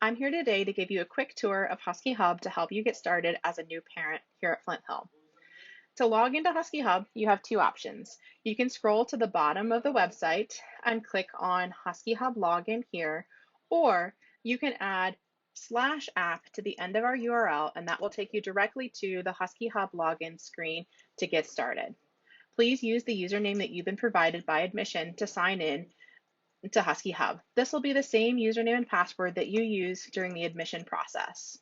I'm here today to give you a quick tour of Husky Hub to help you get started as a new parent here at Flint Hill. To log into Husky Hub, you have two options. You can scroll to the bottom of the website and click on Husky Hub Login here, or you can add /app to the end of our URL, and that will take you directly to the Husky Hub login screen to get started. Please use the username that you've been provided by admission to sign in to Husky Hub. This will be the same username and password that you use during the admission process.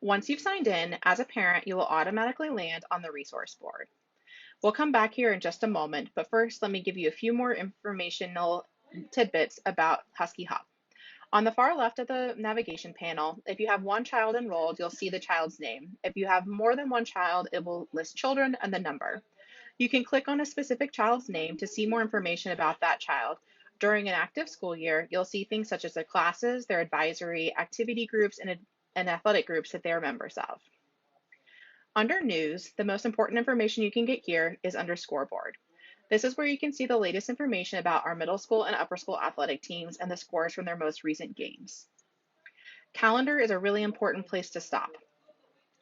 Once you've signed in, as a parent, you will automatically land on the resource board. We'll come back here in just a moment, but first let me give you a few more informational tidbits about Husky Hub. On the far left of the navigation panel, if you have one child enrolled, you'll see the child's name. If you have more than one child, it will list children and the number. You can click on a specific child's name to see more information about that child. During an active school year, you'll see things such as their classes, their advisory, activity groups, and athletic groups that they are members of. Under News, the most important information you can get here is under Scoreboard. This is where you can see the latest information about our middle school and upper school athletic teams and the scores from their most recent games. Calendar is a really important place to stop.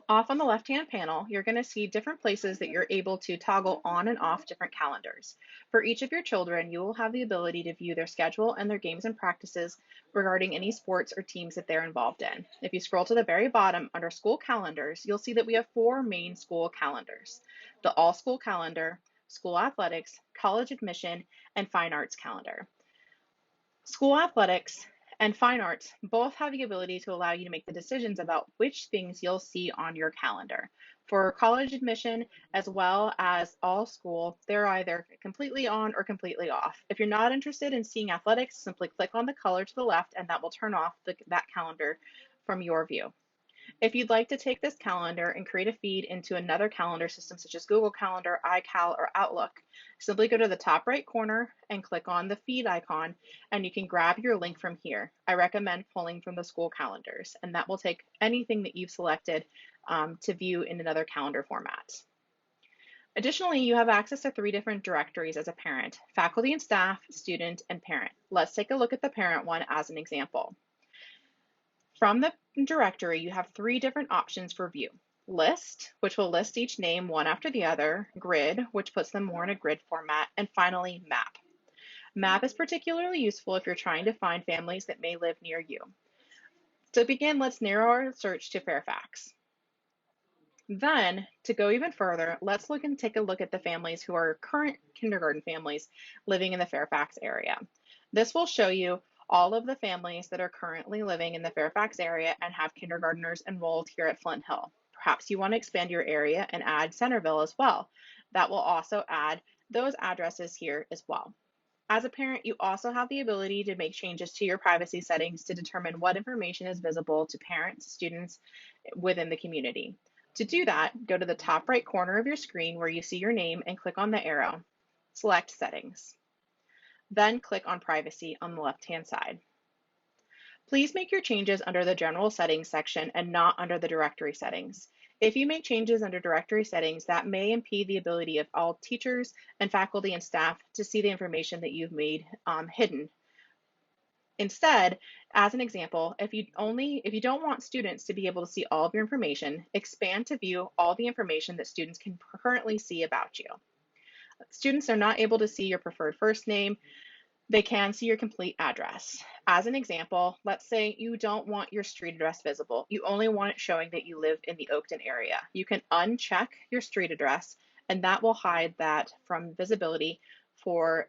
Off on the left-hand panel, you're going to see different places that you're able to toggle on and off different calendars. For each of your children, you will have the ability to view their schedule and their games and practices regarding any sports or teams that they're involved in. If you scroll to the very bottom under school calendars, you'll see that we have four main school calendars: the all-school calendar, school athletics, college admission, and fine arts calendar. School athletics and fine arts both have the ability to allow you to make the decisions about which things you'll see on your calendar. For college admission as well as all school, they're either completely on or completely off. If you're not interested in seeing athletics, simply click on the color to the left and that will turn off that calendar from your view. If you'd like to take this calendar and create a feed into another calendar system such as Google Calendar, iCal, or Outlook, simply go to the top right corner and click on the feed icon and you can grab your link from here. I recommend pulling from the school calendars, and that will take anything that you've selected to view in another calendar format. Additionally, you have access to three different directories as a parent: faculty and staff, student, and parent. Let's take a look at the parent one as an example. From the directory, you have three different options for view: list, which will list each name one after the other; grid, which puts them more in a grid format; and finally, map. Map is particularly useful if you're trying to find families that may live near you. To begin, let's narrow our search to Fairfax. Then, to go even further, let's take a look at the families who are current kindergarten families living in the Fairfax area. This will show you all of the families that are currently living in the Fairfax area and have kindergartners enrolled here at Flint Hill. Perhaps you want to expand your area and add Centerville as well. That will also add those addresses here as well. As a parent, you also have the ability to make changes to your privacy settings to determine what information is visible to parents, students within the community. To do that, go to the top right corner of your screen where you see your name and click on the arrow. Select Settings. Then click on Privacy on the left-hand side. Please make your changes under the General Settings section and not under the Directory Settings. If you make changes under Directory Settings, that may impede the ability of all teachers and faculty and staff to see the information that you've made hidden. Instead, as an example, if you don't want students to be able to see all of your information, expand to view all the information that students can currently see about you. Students are not able to see your preferred first name. They can see your complete address. As an example, let's say you don't want your street address visible. You only want it showing that you live in the Oakton area. You can uncheck your street address, and that will hide that from visibility for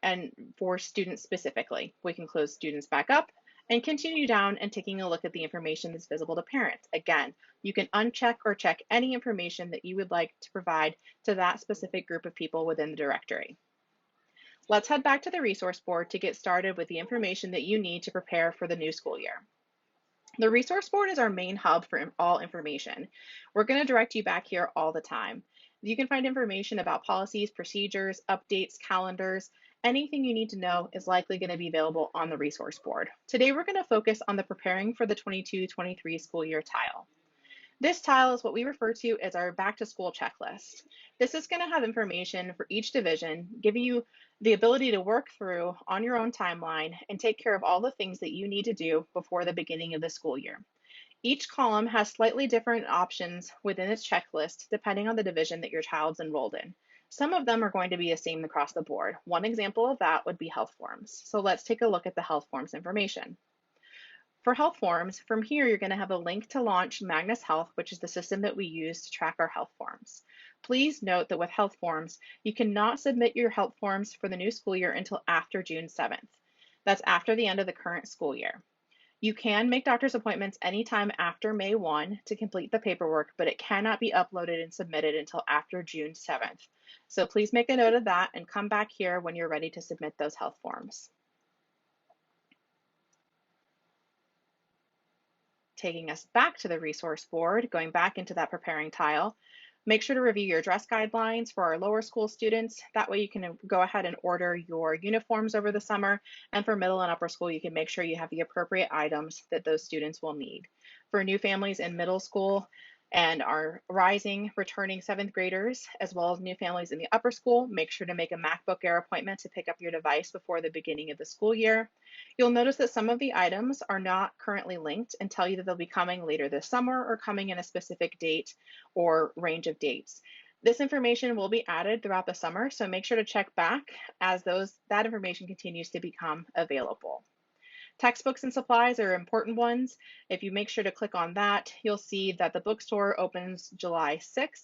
students specifically. We can close students back up and continue down and taking a look at the information that's visible to parents. Again, you can uncheck or check any information that you would like to provide to that specific group of people within the directory. Let's head back to the resource board to get started with the information that you need to prepare for the new school year. The resource board is our main hub for all information. We're going to direct you back here all the time. You can find information about policies, procedures, updates, calendars. Anything you need to know is likely going to be available on the resource board. Today, we're going to focus on the preparing for the 22-23 school year tile. This tile is what we refer to as our back to school checklist. This is going to have information for each division, giving you the ability to work through on your own timeline and take care of all the things that you need to do before the beginning of the school year. Each column has slightly different options within its checklist depending on the division that your child's enrolled in. Some of them are going to be the same across the board. One example of that would be health forms. So let's take a look at the health forms information. For health forms, from here you're going to have a link to launch Magnus Health, which is the system that we use to track our health forms. Please note that with health forms, you cannot submit your health forms for the new school year until after June 7th. That's after the end of the current school year. You can make doctor's appointments anytime after May 1 to complete the paperwork, but it cannot be uploaded and submitted until after June 7th. So please make a note of that and come back here when you're ready to submit those health forms. Taking us back to the resource board, going back into that preparing tile, make sure to review your dress guidelines for our lower school students. That way you can go ahead and order your uniforms over the summer. And for middle and upper school, you can make sure you have the appropriate items that those students will need. For new families in middle school and our rising returning seventh graders, as well as new families in the upper school, make sure to make a MacBook Air appointment to pick up your device before the beginning of the school year. You'll notice that some of the items are not currently linked and tell you that they'll be coming later this summer or coming in a specific date or range of dates. This information will be added throughout the summer, so make sure to check back as that information continues to become available. Textbooks and supplies are important ones. If you make sure to click on that, you'll see that the bookstore opens July 6th,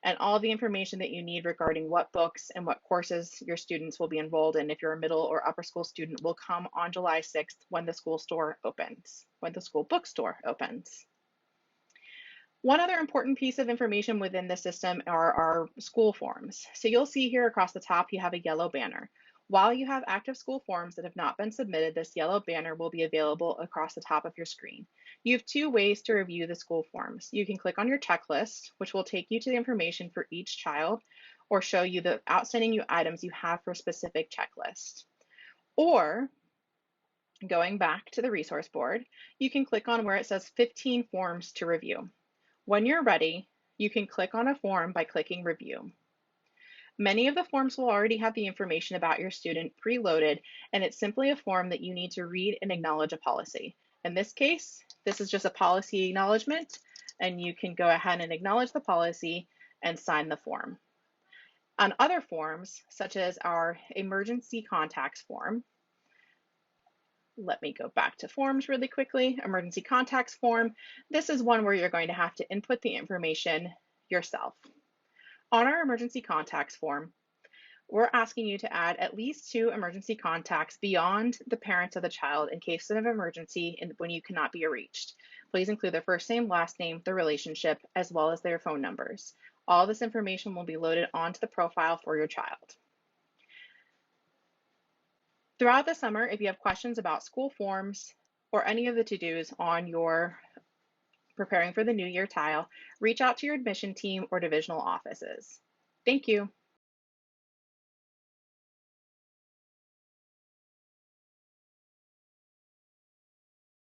and all the information that you need regarding what books and what courses your students will be enrolled in if you're a middle or upper school student will come on July 6th when the school bookstore opens. One other important piece of information within the system are our school forms. So you'll see here across the top, you have a yellow banner. While you have active school forms that have not been submitted, this yellow banner will be available across the top of your screen. You have two ways to review the school forms. You can click on your checklist, which will take you to the information for each child, or show you the outstanding items you have for a specific checklist. Or, going back to the resource board, you can click on where it says 15 forms to review. When you're ready, you can click on a form by clicking Review. Many of the forms will already have the information about your student preloaded, and it's simply a form that you need to read and acknowledge a policy. In this case, this is just a policy acknowledgement, and you can go ahead and acknowledge the policy and sign the form. On other forms, such as our emergency contacts form, let me go back to forms really quickly. Emergency contacts form. This is one where you're going to have to input the information yourself. On our emergency contacts form, we're asking you to add at least 2 emergency contacts beyond the parents of the child in case of an emergency and when you cannot be reached. Please include their first name, last name, the relationship, as well as their phone numbers. All this information will be loaded onto the profile for your child. Throughout the summer, if you have questions about school forms or any of the to-dos on your preparing for the new year tile, reach out to your admission team or divisional offices. Thank you.